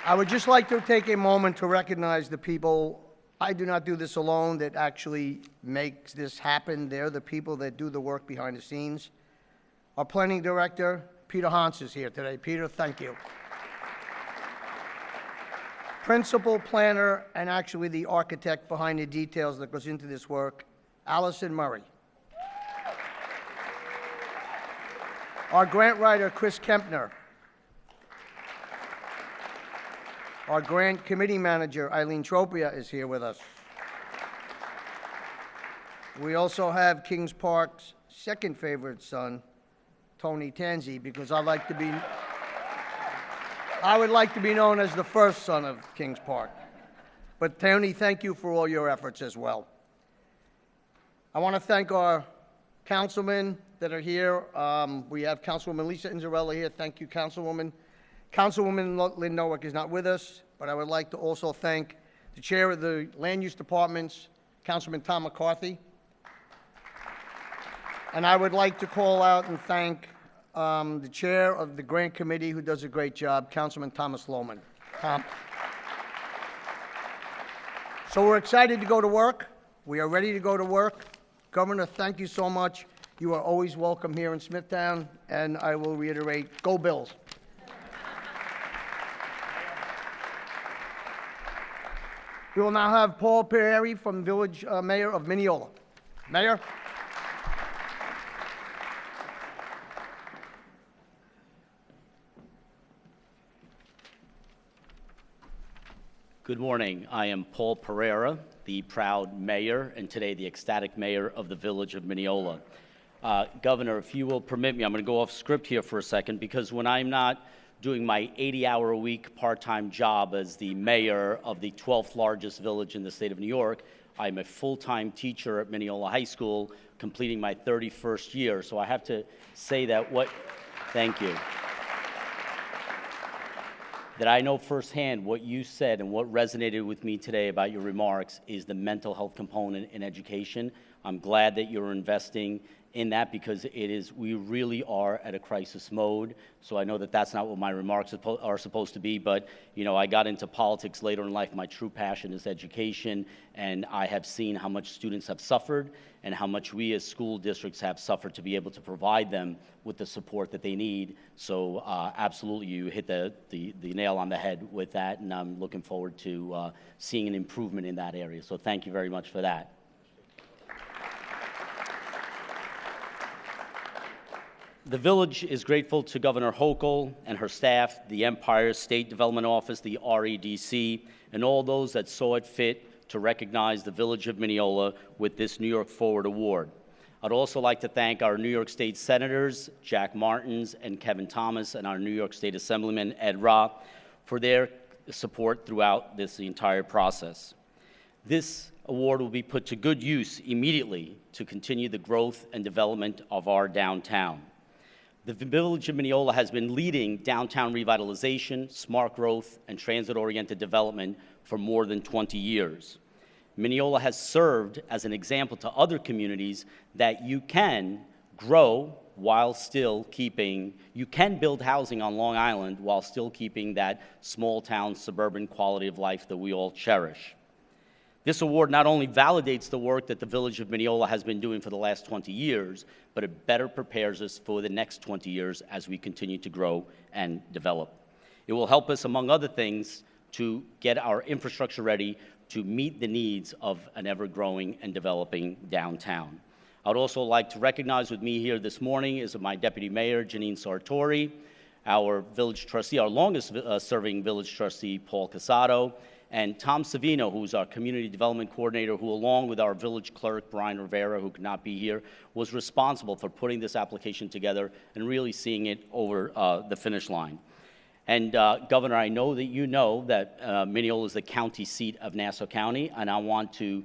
I would just like to take a moment to recognize the people, I do not do this alone, that actually makes this happen. They're the people that do the work behind the scenes. Our planning director, Peter Hans, is here today. Peter, thank you. Principal planner and actually the architect behind the details that goes into this work, Allison Murray. Our grant writer, Chris Kempner. Our grant committee manager, Eileen Tropia, is here with us. We also have Kings Park's second favorite son, Tony Tanzi, because I would like to be known as the first son of Kings Park. But Tony, thank you for all your efforts as well. I want to thank our councilmen that are here. We have Councilwoman Lisa Inzarella here. Thank you, Councilwoman. Councilwoman Lynn Nowick is not with us, but I would like to also thank the chair of the Land Use Departments, Councilman Tom McCarthy. And I would like to call out and thank the chair of the grant committee, who does a great job, Councilman Thomas Lohman. Tom. So we're excited to go to work. We are ready to go to work. Governor, thank you so much. You are always welcome here in Smithtown, and I will reiterate, go Bills. We will now have Paul Perry from Village Mayor of Mineola. Mayor. Good morning. I am Paul Pereira, the proud mayor, and today the ecstatic mayor of the Village of Mineola. Governor, if you will permit me, I'm going to go off script here for a second, because when I'm not doing my 80-hour-a-week part-time job as the mayor of the 12th largest village in the state of New York, I'm a full-time teacher at Mineola High School, completing my 31st year. So I have to say that thank you. That I know firsthand what you said and what resonated with me today about your remarks is the mental health component in education. I'm glad that you're investing in that, because we really are at a crisis mode. So I know that that's not what my remarks are supposed to be, but I got into politics later in life. My true passion is education, and I have seen how much students have suffered and how much we as school districts have suffered to be able to provide them with the support that they need. So absolutely, you hit the nail on the head with that, and I'm looking forward to seeing an improvement in that area. So thank you very much for that. The village is grateful to Governor Hochul and her staff, the Empire State Development Office, the REDC, and all those that saw it fit to recognize the Village of Mineola with this New York Forward Award. I'd also like to thank our New York State Senators, Jack Martins and Kevin Thomas, and our New York State Assemblyman, Ed Ra, for their support throughout the entire process. This award will be put to good use immediately to continue the growth and development of our downtown. The Village of Mineola has been leading downtown revitalization, smart growth, and transit-oriented development for more than 20 years. Mineola has served as an example to other communities that you can grow while still keeping, you can build housing on Long Island while still keeping that small town suburban quality of life that we all cherish. This award not only validates the work that the Village of Mineola has been doing for the last 20 years, but it better prepares us for the next 20 years as we continue to grow and develop. It will help us, among other things, to get our infrastructure ready to meet the needs of an ever-growing and developing downtown. I would also like to recognize with me here this morning is my Deputy Mayor, Janine Sartori, our village trustee, our longest serving village trustee, Paul Casado, and Tom Savino, who's our community development coordinator, who along with our village clerk, Brian Rivera, who could not be here, was responsible for putting this application together and really seeing it over the finish line. And Governor, I know that you know that Mineola is the county seat of Nassau County, and I want to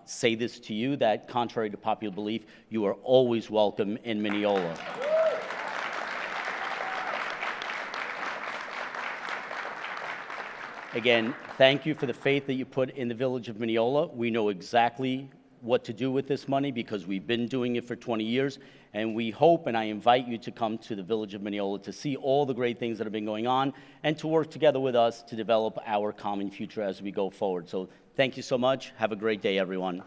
say this to you, that contrary to popular belief, you are always welcome in Mineola. Again, thank you for the faith that you put in the Village of Mineola. We know exactly what to do with this money because we've been doing it for 20 years, and we hope, and I invite you to come to the Village of Mineola to see all the great things that have been going on and to work together with us to develop our common future as we go forward. So thank you so much. Have a great day, everyone.